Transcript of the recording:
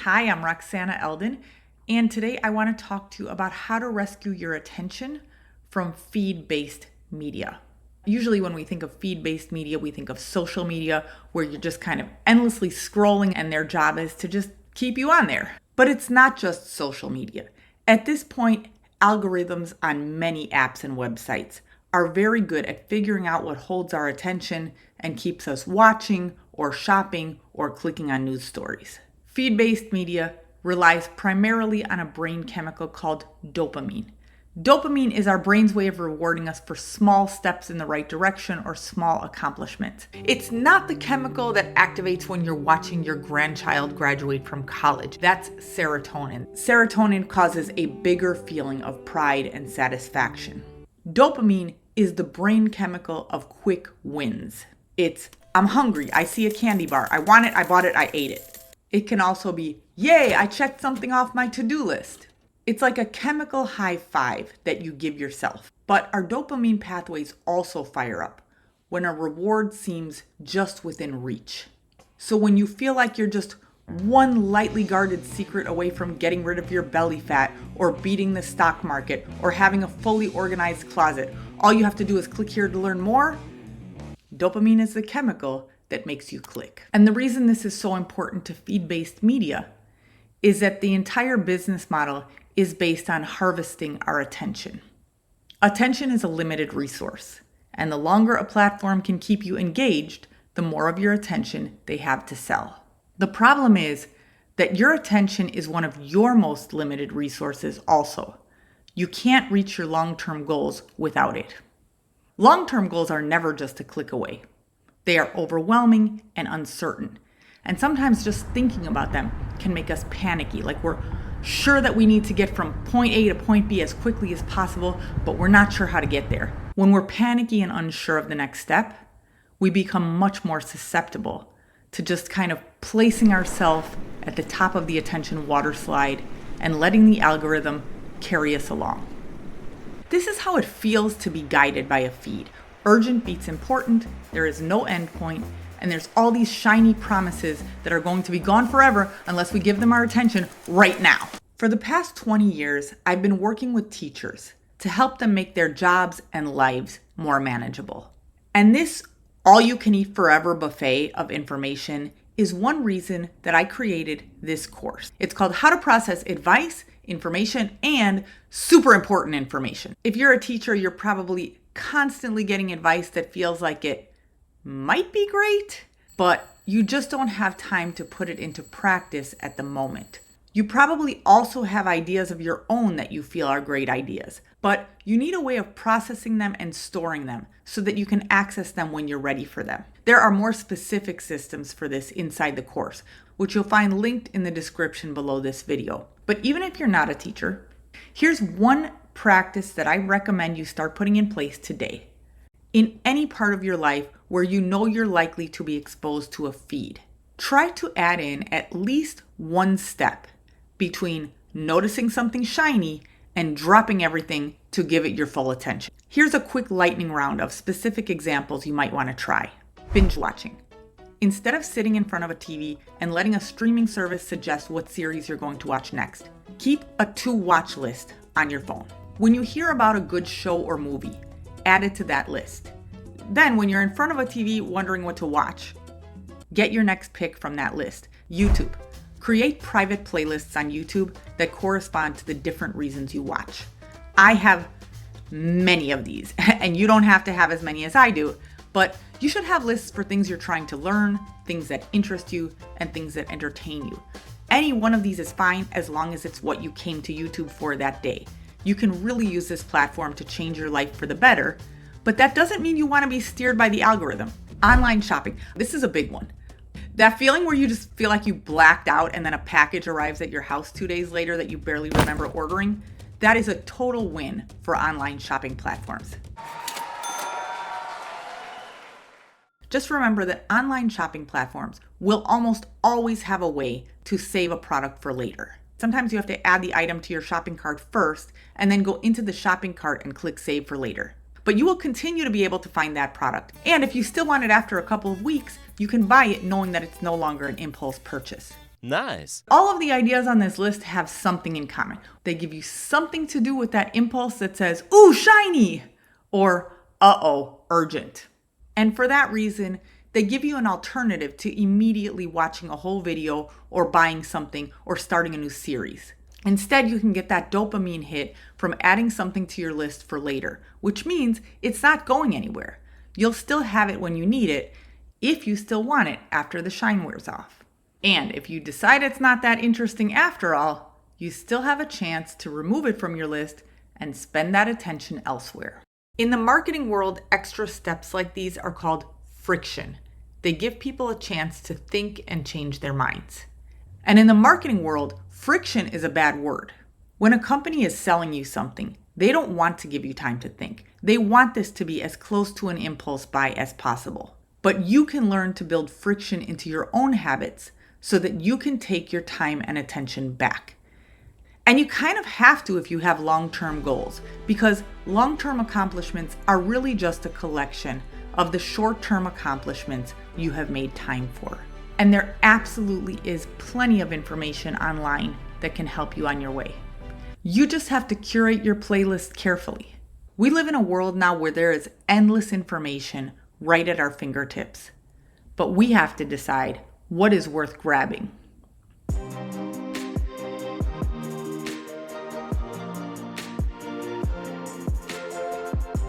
Hi, I'm Roxana Eldon, and today I want to talk to you about how to rescue your attention from feed-based media. Usually when we think of feed-based media, we think of social media where you're just kind of endlessly scrolling and their job is to just keep you on there. But it's not just social media. At this point, algorithms on many apps and websites are very good at figuring out what holds our attention and keeps us watching or shopping or clicking on news stories. Feed-based media relies primarily on a brain chemical called dopamine. Dopamine is our brain's way of rewarding us for small steps in the right direction or small accomplishments. It's not the chemical that activates when you're watching your grandchild graduate from college. That's serotonin. Serotonin causes a bigger feeling of pride and satisfaction. Dopamine is the brain chemical of quick wins. It's, I'm hungry, I see a candy bar, I want it, I bought it, I ate it. It can also be, yay, I checked something off my to-do list. It's like a chemical high five that you give yourself. But our dopamine pathways also fire up when a reward seems just within reach. So when you feel like you're just one lightly guarded secret away from getting rid of your belly fat or beating the stock market or having a fully organized closet, all you have to do is click here to learn more. Dopamine is the chemical that makes you click. And the reason this is so important to feed-based media is that the entire business model is based on harvesting our attention. Attention is a limited resource, and the longer a platform can keep you engaged, the more of your attention they have to sell. The problem is that your attention is one of your most limited resources also. You can't reach your long-term goals without it. Long-term goals are never just a click away. They are overwhelming and uncertain. And sometimes just thinking about them can make us panicky, like we're sure that we need to get from point A to point B as quickly as possible, but we're not sure how to get there. When we're panicky and unsure of the next step, we become much more susceptible to just kind of placing ourselves at the top of the attention water slide and letting the algorithm carry us along. This is how it feels to be guided by a feed. Urgent beats important, there is no end point, and there's all these shiny promises that are going to be gone forever unless we give them our attention right now. For the past 20 years, I've been working with teachers to help them make their jobs and lives more manageable. And this all-you-can-eat forever buffet of information is one reason that I created this course. It's called How to Process Advice, Information, and Super Important Information. If you're a teacher, you're probably constantly getting advice that feels like it might be great, but you just don't have time to put it into practice at the moment. You probably also have ideas of your own that you feel are great ideas, but you need a way of processing them and storing them so that you can access them when you're ready for them. There are more specific systems for this inside the course, which you'll find linked in the description below this video. But even if you're not a teacher, here's one practice that I recommend you start putting in place today. In any part of your life where you know you're likely to be exposed to a feed, try to add in at least one step between noticing something shiny and dropping everything to give it your full attention. Here's a quick lightning round of specific examples you might want to try. Binge watching. Instead of sitting in front of a TV and letting a streaming service suggest what series you're going to watch next, keep a to-watch list on your phone. When you hear about a good show or movie, add it to that list. Then when you're in front of a TV wondering what to watch, get your next pick from that list. YouTube. Create private playlists on YouTube that correspond to the different reasons you watch. I have many of these, and you don't have to have as many as I do, but you should have lists for things you're trying to learn, things that interest you, and things that entertain you. Any one of these is fine as long as it's what you came to YouTube for that day. You can really use this platform to change your life for the better, but that doesn't mean you want to be steered by the algorithm. Online shopping. This is a big one. That feeling where you just feel like you blacked out and then a package arrives at your house 2 days later that you barely remember ordering, that is a total win for online shopping platforms. Just remember that online shopping platforms will almost always have a way to save a product for later. Sometimes you have to add the item to your shopping cart first and then go into the shopping cart and click save for later. But you will continue to be able to find that product. And if you still want it after a couple of weeks, you can buy it knowing that it's no longer an impulse purchase. Nice. All of the ideas on this list have something in common. They give you something to do with that impulse that says, ooh, shiny, or uh-oh, urgent. And for that reason, they give you an alternative to immediately watching a whole video or buying something or starting a new series. Instead, you can get that dopamine hit from adding something to your list for later, which means it's not going anywhere. You'll still have it when you need it, if you still want it after the shine wears off. And if you decide it's not that interesting after all, you still have a chance to remove it from your list and spend that attention elsewhere. In the marketing world, extra steps like these are called friction. They give people a chance to think and change their minds. And in the marketing world, friction is a bad word. When a company is selling you something, they don't want to give you time to think. They want this to be as close to an impulse buy as possible. But you can learn to build friction into your own habits so that you can take your time and attention back. And you kind of have to if you have long-term goals, because long-term accomplishments are really just a collection of the short-term accomplishments you have made time for. And there absolutely is plenty of information online that can help you on your way. You just have to curate your playlist carefully. We live in a world now where there is endless information right at our fingertips. But we have to decide what is worth grabbing.